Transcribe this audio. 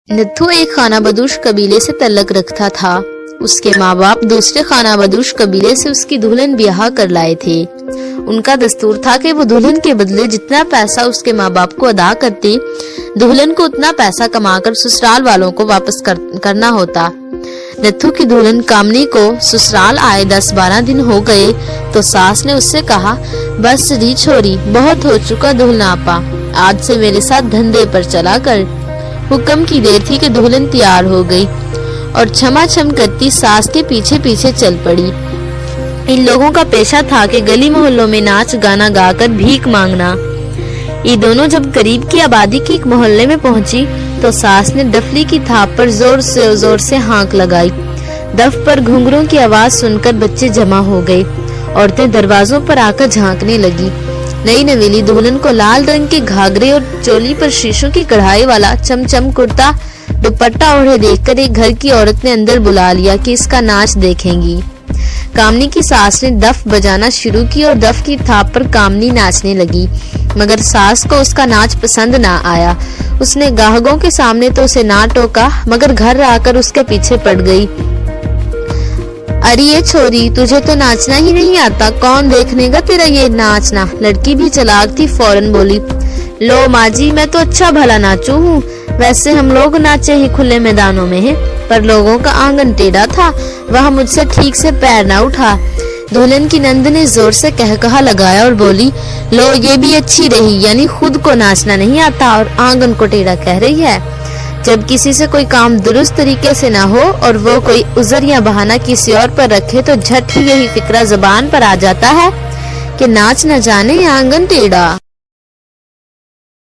नत्थू एक खाना बदोश कबीले से तल्लक रखता था। उसके माँ बाप दूसरे खाना बदोश कबीले से उसकी दुल्हन ब्याह कर लाए थे। उनका दस्तूर था कि वो दुल्हन के बदले जितना पैसा उसके माँ बाप को अदा करते, दुल्हन को उतना पैसा कमाकर ससुराल वालों को वापस करना होता। नत्थू की दुल्हन कामनी को ससुराल आए 10-12 दिन हो गए तो सास ने उससे कहा, बस री छोरी, बहुत हो चुका दुल्हनापा, आज से मेरे साथ धंधे पर चला कर। हुक्म की देर थी कि दुल्हन तैयार हो गई और छमा छम करती सास के पीछे पीछे चल पड़ी। इन लोगों का पेशा था कि गली मोहल्लों में नाच गाना गाकर भीख मांगना। ये दोनों जब करीब की आबादी के एक मोहल्ले में पहुंची तो सास ने डफली की थाप पर जोर से हाँक लगाई। दफ पर घुंघरों की आवाज सुनकर बच्चे जमा हो गए। औरतें दरवाजों पर आकर झांकने लगी। नई नवेली दुल्हन को लाल रंग के घाघरे और चोली पर शीशों की कढ़ाई वाला चमचम कुर्ता दुपट्टा ओढ़े देखकर एक घर की औरत ने अंदर बुला लिया कि इसका नाच देखेंगी। कामनी की सास ने दफ बजाना शुरू की और दफ की थाप पर कामनी नाचने लगी, मगर सास को उसका नाच पसंद ना आया। उसने गाहकों के सामने तो उसे ना टोका, मगर घर आकर उसके पीछे पड़ गई। अरे ये छोरी, तुझे तो नाचना ही नहीं आता, कौन देखनेगा तेरा ये नाचना। लड़की भी चालाक थी, फौरन बोली, लो माँ जी, मैं तो अच्छा भला नाचू हूँ। वैसे हम लोग नाचे ही खुले मैदानों में हैं, पर लोगों का आंगन टेढ़ा था, वह मुझसे ठीक से पैर ना उठा। दुल्हन की नंद ने जोर से कहकहा लगाया और बोली, लो ये भी अच्छी रही, यानी खुद को नाचना नहीं आता और आंगन को टेढ़ा कह रही है। जब किसी से कोई काम दुरुस्त तरीके से ना हो और वो कोई उज़र या बहाना किसी और पर रखे तो झट ही यही फिक्रा जुबान पर आ जाता है कि नाच न जाने आंगन टेढ़ा।